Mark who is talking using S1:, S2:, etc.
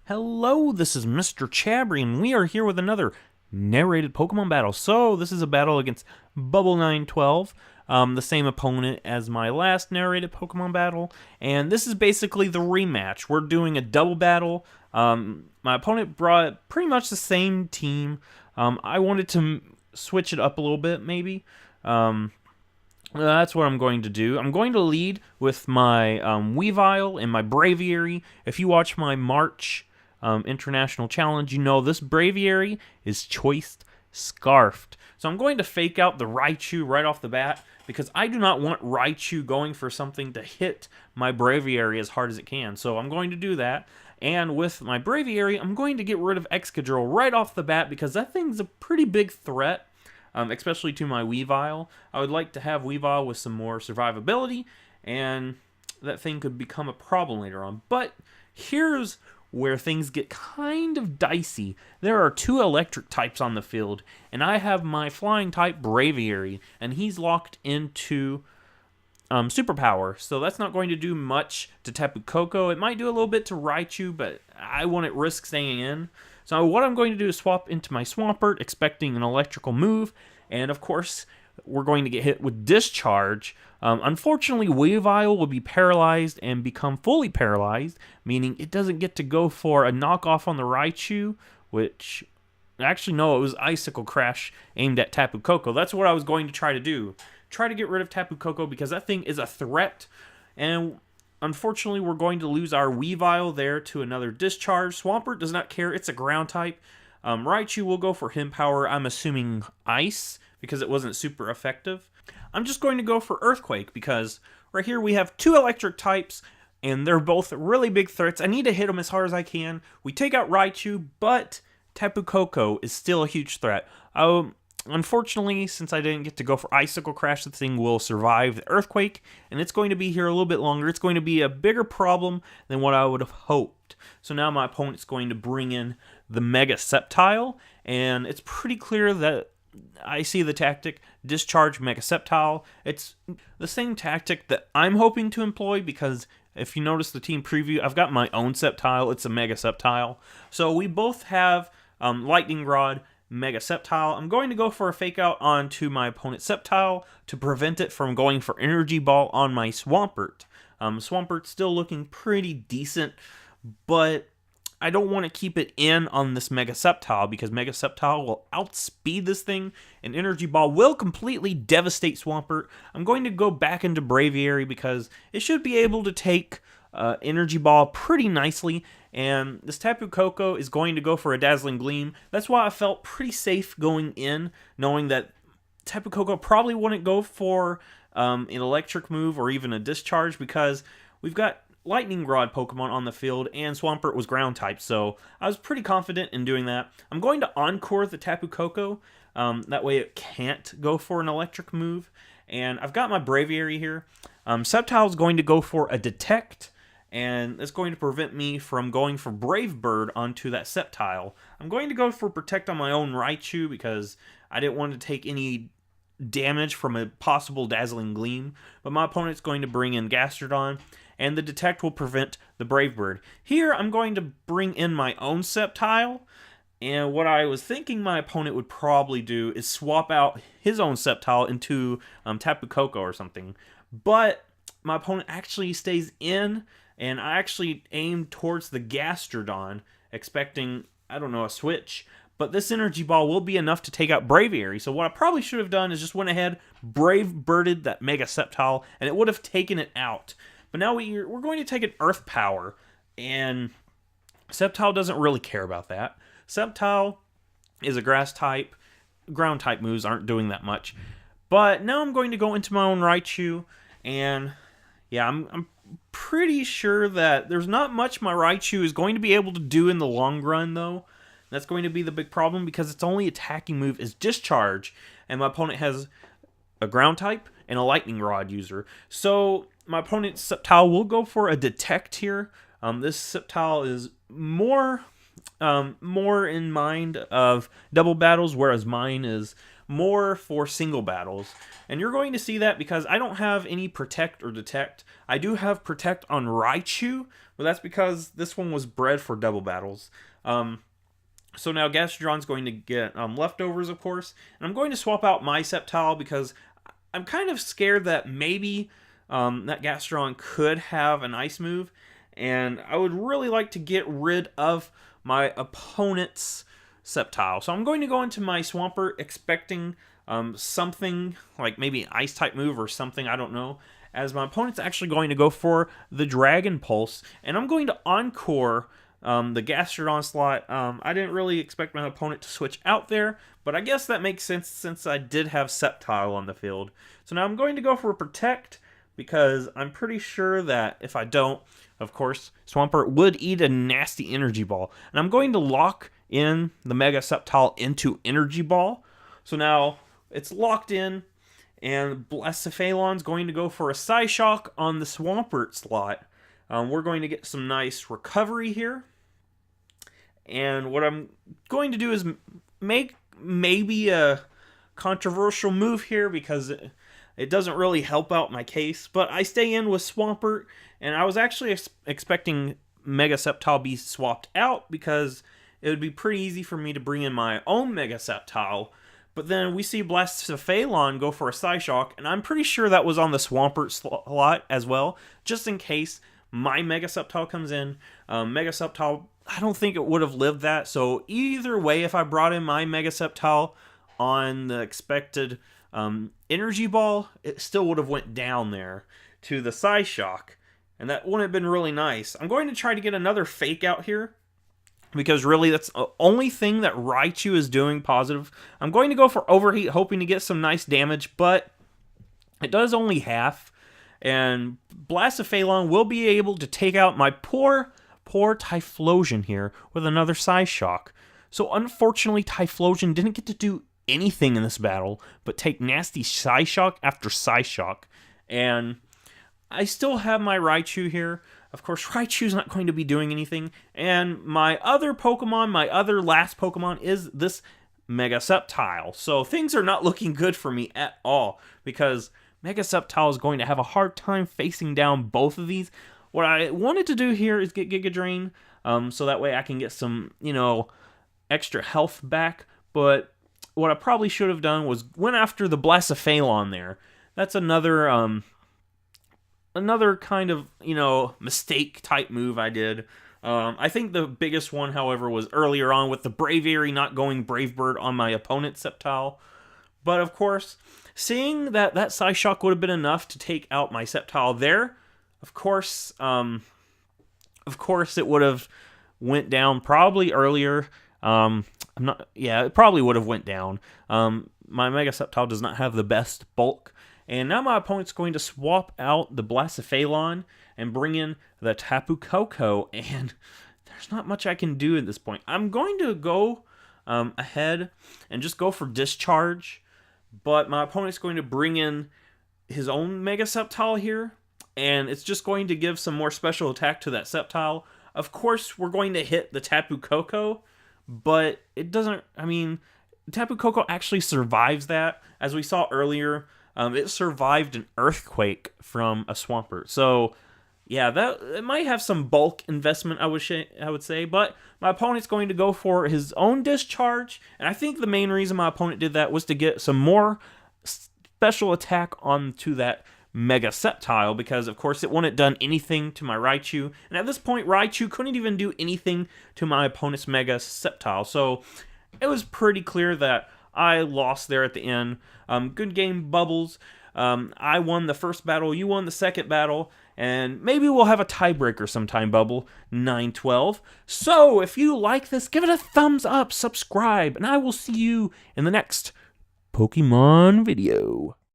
S1: Hello, this is Mr. Chabry, and we are here with another narrated Pokemon battle. So, this is a battle against Bubble 912, the same opponent as my last narrated Pokemon battle, and this is basically the rematch. We're doing a double battle. My opponent brought pretty much the same team. I wanted to switch it up a little bit, maybe. That's what I'm going to do. I'm going to lead with my Weavile and my Braviary. If you watch my March International Challenge, you know this Braviary is choiced scarfed. So I'm going to fake out the Raichu right off the bat because I do not want Raichu going for something to hit my Braviary as hard as it can. So I'm going to do that. And with my Braviary, I'm going to get rid of Excadrill right off the bat because that thing's a pretty big threat. Especially to my Weavile. I would like to have Weavile with some more survivability, and that thing could become a problem later on. But here's where things get kind of dicey. There are two electric types on the field, and I have my flying type Braviary, and he's locked into superpower, so that's not going to do much to Tapu Koko. It might do a little bit to Raichu, but I wouldn't risk staying in. So what I'm going to do is swap into my Swampert, expecting an electrical move, and of course, we're going to get hit with Discharge. Unfortunately, Weavile will be paralyzed and become fully paralyzed, meaning it doesn't get to go for a knockoff on the Raichu, which... Actually, no, it was Icicle Crash aimed at Tapu Koko. That's what I was going to try to do. Try to get rid of Tapu Koko because that thing is a threat. And unfortunately, we're going to lose our Weavile there to another Discharge. Swampert does not care. It's a ground type. Raichu will go for Him Power. I'm assuming Ice because it wasn't super effective. I'm just going to go for Earthquake because right here we have two electric types. And they're both really big threats. I need to hit them as hard as I can. We take out Raichu, but... Tapu Koko is still a huge threat. Unfortunately, since I didn't get to go for Icicle Crash, the thing will survive the Earthquake, and it's going to be here a little bit longer. It's going to be a bigger problem than what I would have hoped. So now my opponent's going to bring in the Mega Sceptile, and it's pretty clear that I see the tactic, Discharge Mega Sceptile. It's the same tactic that I'm hoping to employ because... If you notice the team preview, I've got my own Sceptile. It's a Mega Sceptile. So we both have Lightning Rod, Mega Sceptile. I'm going to go for a Fake Out onto my opponent's Sceptile to prevent it from going for Energy Ball on my Swampert. Swampert's still looking pretty decent, but I don't want to keep it in on this Mega Sceptile because Mega Sceptile will outspeed this thing, and Energy Ball will completely devastate Swampert. I'm going to go back into Braviary because it should be able to take Energy Ball pretty nicely, and this Tapu Koko is going to go for a Dazzling Gleam. That's why I felt pretty safe going in, knowing that Tapu Koko probably wouldn't go for an electric move or even a Discharge because we've got Lightning Rod Pokemon on the field, and Swampert was ground type, so I was pretty confident in doing that. I'm going to Encore the Tapu Koko, that way it can't go for an electric move, and I've got my Braviary here. Sceptile is going to go for a Detect, and it's going to prevent me from going for Brave Bird onto that Sceptile. I'm going to go for Protect on my own Raichu because I didn't want to take any damage from a possible Dazzling Gleam, but my opponent's going to bring in Gastrodon, and the Detect will prevent the Brave Bird. Here, I'm going to bring in my own Sceptile, and what I was thinking my opponent would probably do is swap out his own Sceptile into Tapu Koko or something. But my opponent actually stays in, and I actually aim towards the Gastrodon, expecting, I don't know, a switch. But this Energy Ball will be enough to take out Braviary. So what I probably should have done is just went ahead, Brave Birded that Mega Sceptile, and it would have taken it out. But now we're going to take an Earth Power, and Sceptile doesn't really care about that. Sceptile is a Grass type. Ground type moves aren't doing that much. But now I'm going to go into my own Raichu, and yeah, I'm pretty sure that there's not much my Raichu is going to be able to do in the long run, though. That's going to be the big problem because its only attacking move is Discharge, and my opponent has a Ground type and a Lightning Rod user. So my opponent's Sceptile will go for a Detect here. This Sceptile is more in mind of double battles, whereas mine is more for single battles. And you're going to see that because I don't have any Protect or Detect. I do have Protect on Raichu, but that's because this one was bred for double battles. So now Gastrodon's going to get leftovers, of course. And I'm going to swap out my Sceptile because I'm kind of scared that maybe that Gastrodon could have an ice move. And I would really like to get rid of my opponent's Sceptile. So I'm going to go into my Swampert expecting something like maybe an ice type move or something, I don't know. As my opponent's actually going to go for the Dragon Pulse. And I'm going to Encore the Gastrodon slot. I didn't really expect my opponent to switch out there, but I guess that makes sense since I did have Sceptile on the field. So now I'm going to go for Protect because I'm pretty sure that if I don't, of course, Swampert would eat a nasty Energy Ball. And I'm going to lock in the Mega Sceptile into Energy Ball. So now it's locked in, and Blacephalon's going to go for a Psyshock on the Swampert slot. We're going to get some nice recovery here. And what I'm going to do is make maybe a controversial move here because it doesn't really help out my case. But I stay in with Swampert, and I was actually expecting Mega Sceptile be swapped out because it would be pretty easy for me to bring in my own Mega Sceptile. But then we see Blacephalon go for a Psyshock, and I'm pretty sure that was on the Swampert slot as well, just in case my Mega Sceptile comes in. Mega Sceptile, I don't think it would have lived that, so either way, if I brought in my Mega Sceptile on the expected Energy Ball, it still would have went down there to the Psyshock, and that wouldn't have been really nice. I'm going to try to get another Fake out here, because really that's the only thing that Raichu is doing positive. I'm going to go for Overheat, hoping to get some nice damage, but it does only half. And Blacephalon will be able to take out my poor Typhlosion here with another Psyshock. So unfortunately, Typhlosion didn't get to do anything in this battle, but take nasty Psyshock after Psyshock. And I still have my Raichu here. Of course, Raichu's not going to be doing anything. And my other Pokemon, my other last Pokemon, is this Mega Sceptile. So things are not looking good for me at all, because Mega Sceptile is going to have a hard time facing down both of these. What I wanted to do here is get Giga Drain, so that way I can get some, extra health back. But what I probably should have done was went after the Blacephalon there. That's another kind of, mistake type move I did. I think the biggest one, however, was earlier on with the Braviary not going Brave Bird on my opponent's Sceptile. But of course, seeing that Psyshock would have been enough to take out my Sceptile there, of course it would have went down probably earlier. It probably would have went down. My Mega Sceptile does not have the best bulk. And now my opponent's going to swap out the Blacephalon and bring in the Tapu Koko, and there's not much I can do at this point. I'm going to go ahead and just go for Discharge, but my opponent's going to bring in his own Mega Sceptile here, and it's just going to give some more special attack to that Sceptile. Of course, we're going to hit the Tapu Koko, but it doesn't, Tapu Koko actually survives that. As we saw earlier, it survived an Earthquake from a Swampert. So, yeah, it might have some bulk investment, I would say, but my opponent's going to go for his own Discharge, and I think the main reason my opponent did that was to get some more special attack onto that Mega Sceptile, because, of course, it wouldn't have done anything to my Raichu, and at this point, Raichu couldn't even do anything to my opponent's Mega Sceptile, so it was pretty clear that I lost there at the end. Good game, Bubbles. I won the first battle, you won the second battle, and maybe we'll have a tiebreaker sometime, Bubble. 9-12. So, if you like this, give it a thumbs up, subscribe, and I will see you in the next Pokemon video.